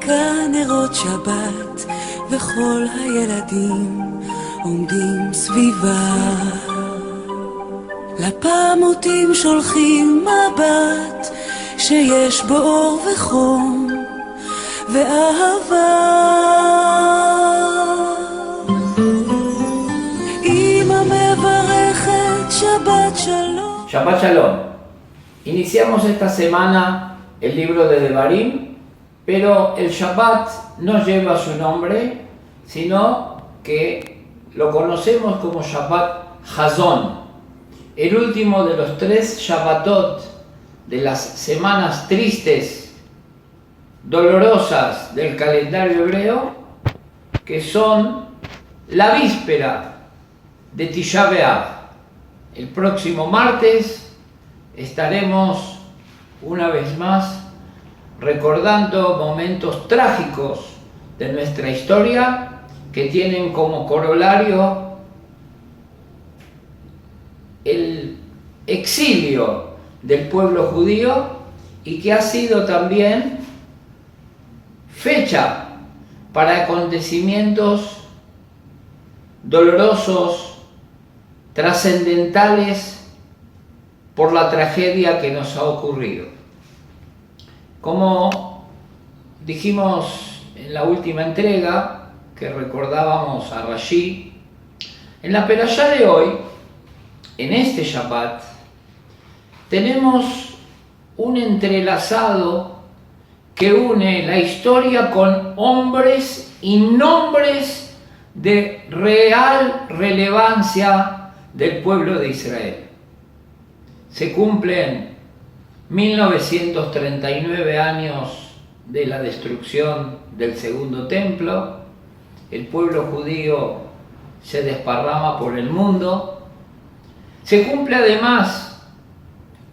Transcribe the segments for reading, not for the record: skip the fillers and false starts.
מדליקה נרות שבת וכל הילדים עומדים סביבה. לפעמותים שולחים מבט שיש בו אור וחום ואהבה. אמא מברכת שבת שלום. Shabbat Shalom. Iniciamos esta semana el libro de Devarim, pero el Shabbat no lleva su nombre, sino que lo conocemos como Shabbat Hazon, el último de los 3 Shabbatot de las semanas tristes, dolorosas del calendario hebreo, que son la víspera de Tisha B'Av. El próximo martes estaremos una vez más recordando momentos trágicos de nuestra historia que tienen como corolario el exilio del pueblo judío y que ha sido también fecha para acontecimientos dolorosos, trascendentales por la tragedia que nos ha ocurrido. Como dijimos en la última entrega, que recordábamos a Rashi, en la perashá de hoy, en este Shabbat, tenemos un entrelazado que une la historia con hombres y nombres de real relevancia del pueblo de Israel. Se cumplen 1939 años de la destrucción del segundo templo, el pueblo judío se desparrama por el mundo, se cumple además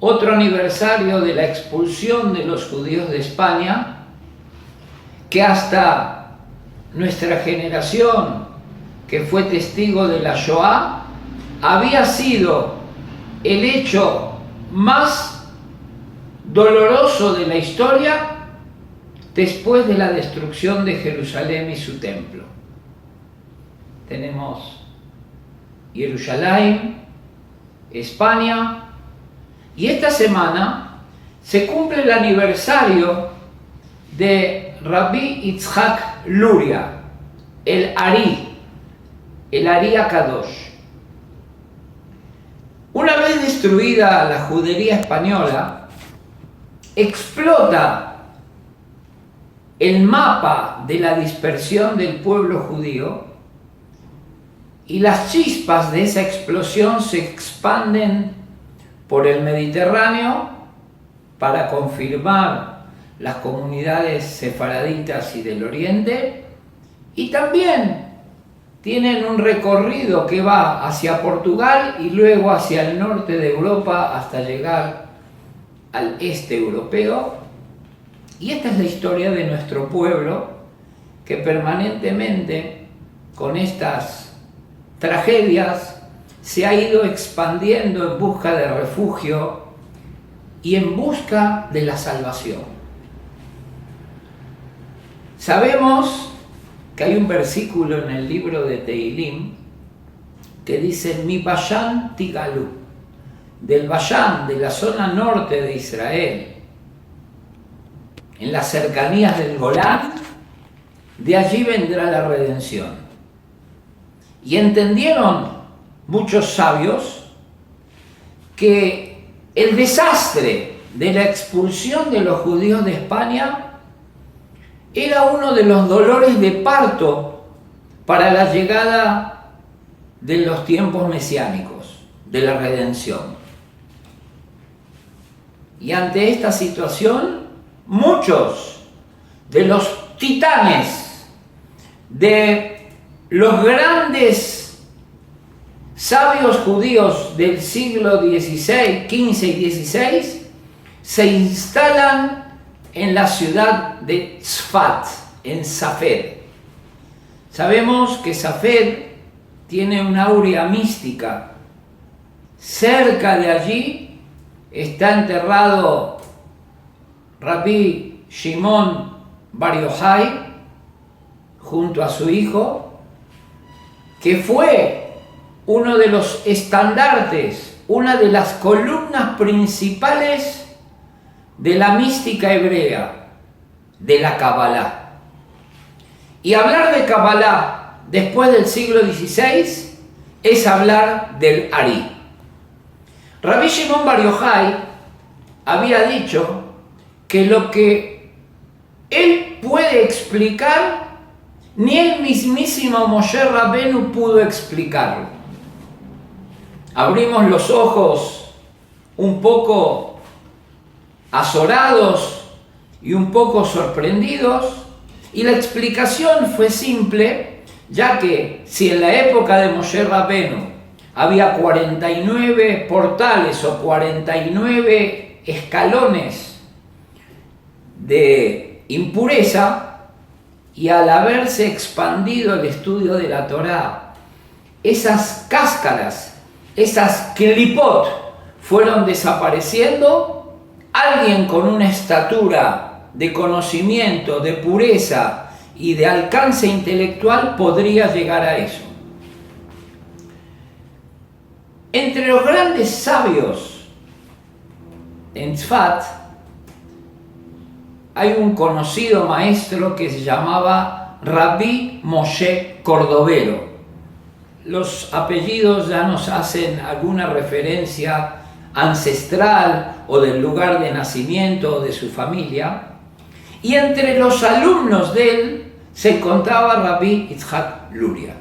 otro aniversario de la expulsión de los judíos de España, que hasta nuestra generación, que fue testigo de la Shoah, había sido el hecho más doloroso de la historia después de la destrucción de Jerusalén y su templo. Tenemos Jerusalén, España, y esta semana se cumple el aniversario de Rabbi Yitzhak Luria, el Ari Akadosh. Una vez destruida la judería española, explota el mapa de la dispersión del pueblo judío y las chispas de esa explosión se expanden por el Mediterráneo para confirmar las comunidades sefaraditas y del Oriente, y también tienen un recorrido que va hacia Portugal y luego hacia el norte de Europa hasta llegar al este europeo. Y esta es la historia de nuestro pueblo, que permanentemente con estas tragedias se ha ido expandiendo en busca de refugio y en busca de la salvación. Sabemos que hay un versículo en el libro de Tehilim que dice: Mi Bashan Tigalú, del Bashan, de la zona norte de Israel, en las cercanías del Golán, de allí vendrá la redención. Y entendieron muchos sabios que el desastre de la expulsión de los judíos de España era uno de los dolores de parto para la llegada de los tiempos mesiánicos, de la redención. Y ante esta situación, muchos de los titanes, de los grandes sabios judíos del siglo XVI, XV y XVI, se instalan en la ciudad de Tzfat, en Safed. Sabemos que Safed tiene una aurea mística. Cerca de allí está enterrado Rabbi Shimon Bar Yochai, junto a su hijo, que fue uno de los estandartes, una de las columnas principales de la mística hebrea, de la Kabbalah. Y hablar de Kabbalah después del siglo XVI es hablar del Ari. Rabbi Shimon Bar Yochai había dicho que lo que él puede explicar, ni el mismísimo Moshe Rabenu pudo explicarlo. Abrimos los ojos un poco azorados y un poco sorprendidos, y la explicación fue simple, ya que si en la época de Moshe Rabenu había 49 portales o 49 escalones de impureza, y al haberse expandido el estudio de la Torá, esas cáscaras, esas klipot, fueron desapareciendo. Alguien con una estatura de conocimiento, de pureza y de alcance intelectual podría llegar a eso. Entre los grandes sabios en Tzfat hay un conocido maestro que se llamaba Rabbi Moshe Cordovero. Los apellidos ya nos hacen alguna referencia ancestral o del lugar de nacimiento o de su familia. Y entre los alumnos de él se encontraba Rabbi Yitzhak Luria.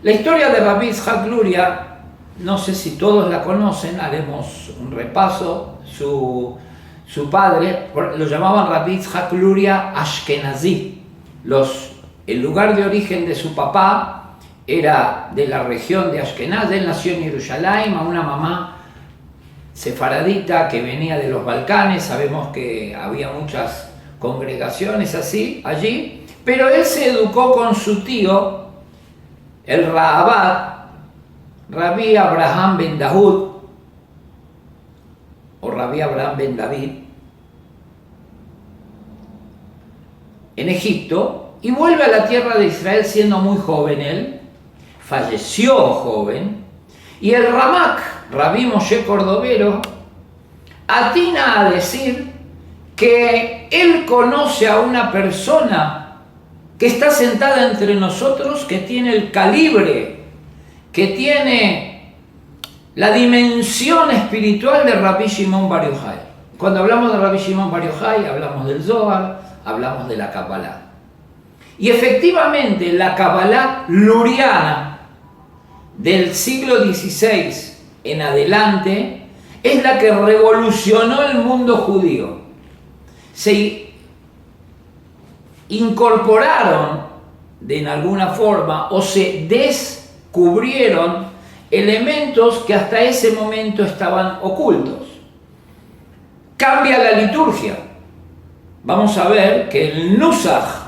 La historia de Rabbi Yitzhak Luria, no sé si todos la conocen, haremos un repaso. Su padre lo llamaban Rabbi Yitzhak Luria Ashkenazí. El lugar de origen de su papá era de la región de Ashkenaz. Él nació en Jerusalén, a una mamá sefaradita que venía de los Balcanes. Sabemos que había muchas congregaciones así allí, pero él se educó con su tío, el Rahabad, Rabbi Abraham ben Dahud, o Rabbi Abraham ben David, en Egipto, y vuelve a la tierra de Israel siendo muy joven. Él falleció joven, y el Ramak, Rabbi Moshe Cordovero, atina a decir que él conoce a una persona que está sentada entre nosotros, que tiene el calibre, que tiene la dimensión espiritual de Rabbi Shimon Bar Yochai. Cuando hablamos de Rabbi Shimon Bar Yochai, hablamos del Zohar, hablamos de la Kabbalah. Y efectivamente la Kabbalah luriana del siglo XVI en adelante es la que revolucionó el mundo judío. Se incorporaron en alguna forma o se descubrieron elementos que hasta ese momento estaban ocultos. Cambia la liturgia. Vamos a ver que el Nusach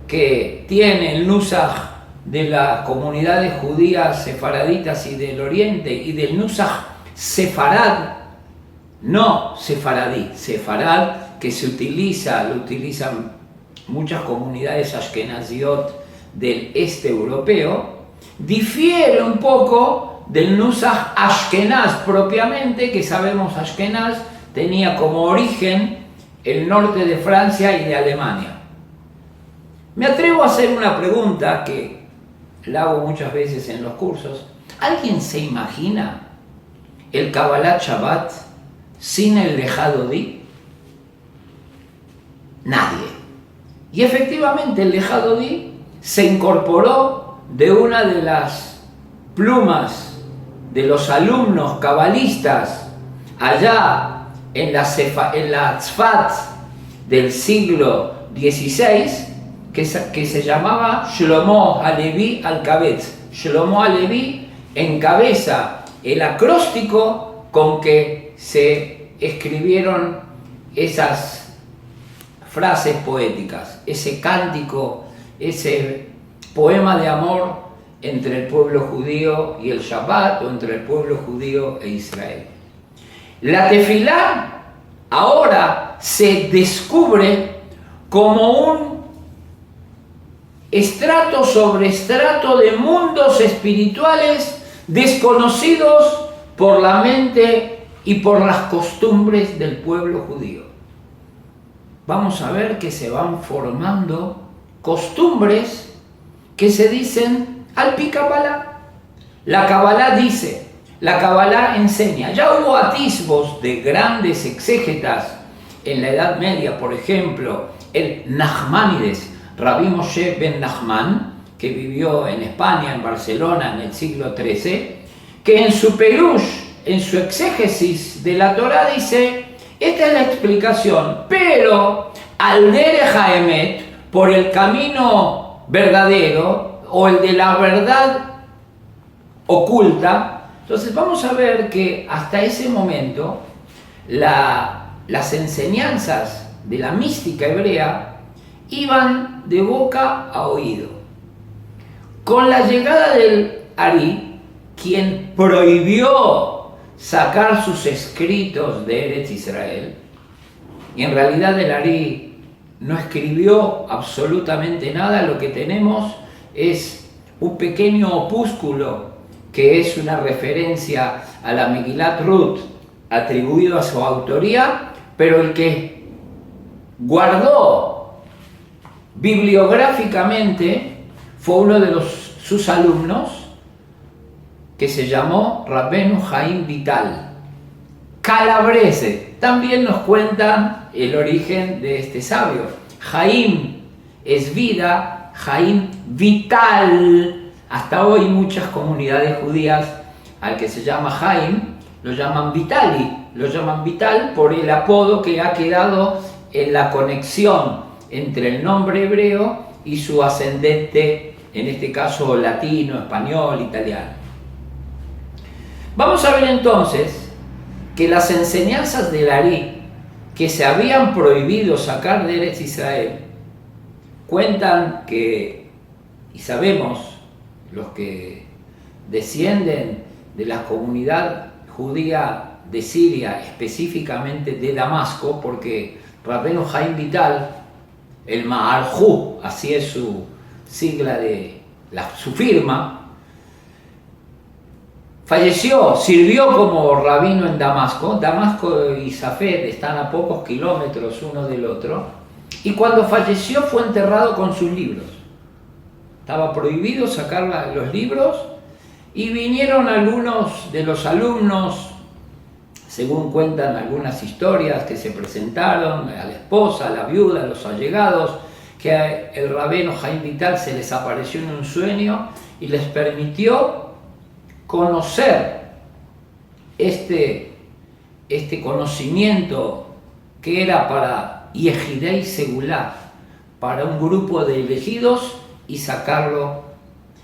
que tiene el Nusach de las comunidades judías sefaraditas y del Oriente y del Nusach sefarad, no sefaradí, sefarad, que lo utilizan muchas comunidades ashkenaziot del este europeo, difiere un poco del Nusach Ashkenaz propiamente, que sabemos Ashkenaz tenía como origen el norte de Francia y de Alemania. Me atrevo a hacer una pregunta que la hago muchas veces en los cursos. ¿Alguien se imagina el Kabbalat Shabbat sin el Lejad Odi? Nadie. Y efectivamente el Lejad Odi se incorporó de una de las plumas de los alumnos cabalistas allá en la Tzfat del siglo XVI, que se llamaba Shlomo Alevi Alkabetz. Shlomo Alevi encabeza el acróstico con que se escribieron esas frases poéticas, ese cántico, ese poema de amor entre el pueblo judío y el Shabbat, o entre el pueblo judío e Israel. La tefilá ahora se descubre como un estrato sobre estrato de mundos espirituales desconocidos por la mente y por las costumbres del pueblo judío. Vamos a ver que se van formando costumbres que se dicen al pi Kabbalah. La Kabbalah dice, la Kabbalah enseña. Ya hubo atisbos de grandes exégetas en la Edad Media, por ejemplo, el Nachmanides, Rabbi Moshe ben Nachman, que vivió en España, en Barcelona, en el siglo XIII, que en su Perush, en su exégesis de la Torá, dice, esta es la explicación, pero al derech haemet, por el camino verdadero, o el de la verdad oculta. Entonces vamos a ver que hasta ese momento las enseñanzas de la mística hebrea iban de boca a oído. Con la llegada del Ari, quien prohibió sacar sus escritos de Eretz Israel, y en realidad el Ari no escribió absolutamente nada, lo que tenemos es un pequeño opúsculo que es una referencia a la Megilat Ruth atribuido a su autoría, pero el que guardó bibliográficamente fue uno de sus alumnos, que se llamó Rabbenu Haim Vital. Calabrese también nos cuentan el origen de este sabio. Haim es vida, Haim vital. Hasta hoy muchas comunidades judías al que se llama Haim lo llaman Vitali, lo llaman Vital por el apodo que ha quedado en la conexión entre el nombre hebreo y su ascendente, en este caso latino, español, italiano. Vamos a ver entonces que las enseñanzas del Ari, que se habían prohibido sacar de Eretz Israel, cuentan que, y sabemos, los que descienden de la comunidad judía de Siria, específicamente de Damasco, porque Rabbenu Haim Vital, el Ma'arjú, así es su sigla su firma, falleció, sirvió como rabino en Damasco. Damasco y Safed están a pocos kilómetros uno del otro, y cuando falleció fue enterrado con sus libros. Estaba prohibido sacar los libros, y vinieron algunos de los alumnos, según cuentan algunas historias que se presentaron, a la esposa, a la viuda, a los allegados, que el rabino Haim Vital se les apareció en un sueño y les permitió conocer este conocimiento que era para Yehidei Segulá, para un grupo de elegidos, y sacarlo.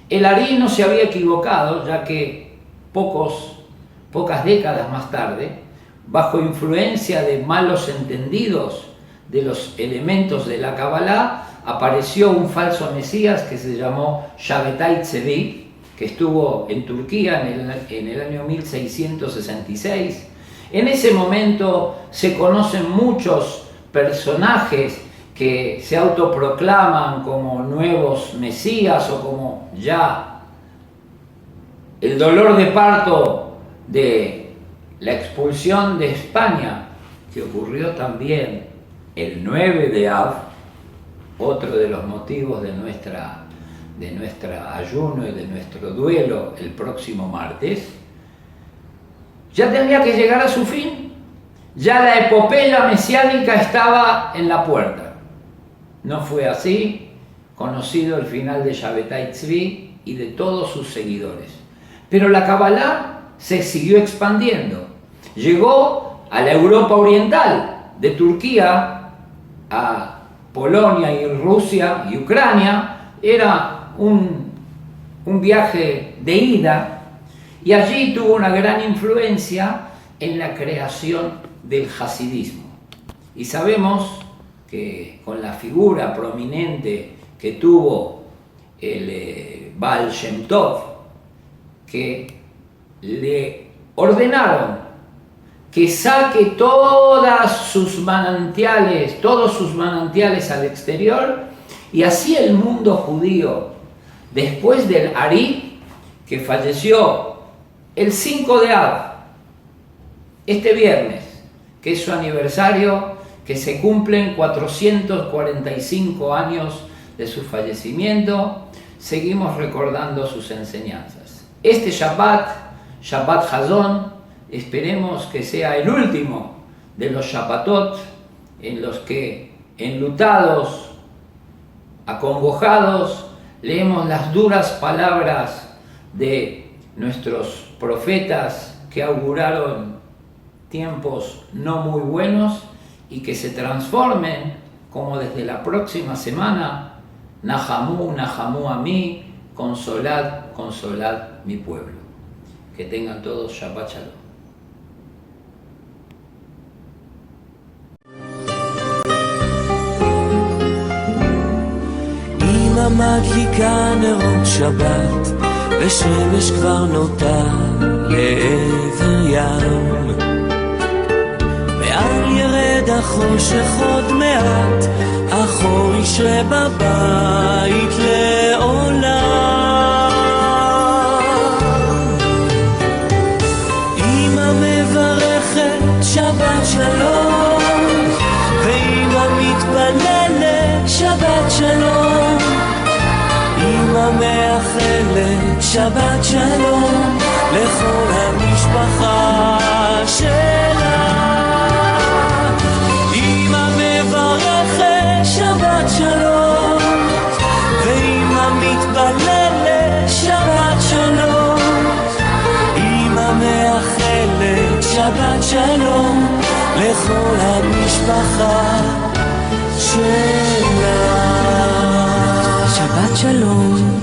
El Ari no se había equivocado, ya que pocas décadas más tarde, bajo influencia de malos entendidos de los elementos de la Kabbalah, apareció un falso mesías que se llamó Shabbatai Tzvi, que estuvo en Turquía en el año 1666. En ese momento se conocen muchos personajes que se autoproclaman como nuevos mesías, o como ya el dolor de parto de la expulsión de España, que ocurrió también el 9 de Av, otro de los motivos de nuestro ayuno y de nuestro duelo el próximo martes, ya tenía que llegar a su fin. Ya la epopeya mesiánica estaba en la puerta. No fue así, conocido el final de Shabbatai Tzvi y de todos sus seguidores. Pero la Kabbalah se siguió expandiendo. Llegó a la Europa oriental, de Turquía a Polonia y Rusia y Ucrania. Era un viaje de ida, y allí tuvo una gran influencia en la creación del hasidismo. Y sabemos que con la figura prominente que tuvo el Baal Shem Tov, que le ordenaron que saque todos sus manantiales al exterior, y así el mundo judío, después del Ari, que falleció el 5 de Av, este viernes, que es su aniversario, que se cumplen 445 años de su fallecimiento, seguimos recordando sus enseñanzas. Este Shabbat Hazon, esperemos que sea el último de los Shabbatot en los que, enlutados, acongojados, leemos las duras palabras de nuestros profetas que auguraron tiempos no muy buenos, y que se transformen, como desde la próxima semana, Nahamu, Nahamu a mí, consolad, consolad mi pueblo. Que tengan todos Shabbat Shalom. אמא מדליקה נרות שבת, ושמש כבר נוטה לעבר ים. מעל ירד החושך עוד מעט, החור ישרה בבית לעולם. אמא מברכת שבת שלום, ואמא מתפללת שבת שלום. אמא מאחלת שבת שלום לכל המשפחה שלה. אמא מברכת שבת שלום, ואמא מתפללת שבת שלום. אמא מאחלת שבת שלום לכל המשפחה שלה. שבת שלום.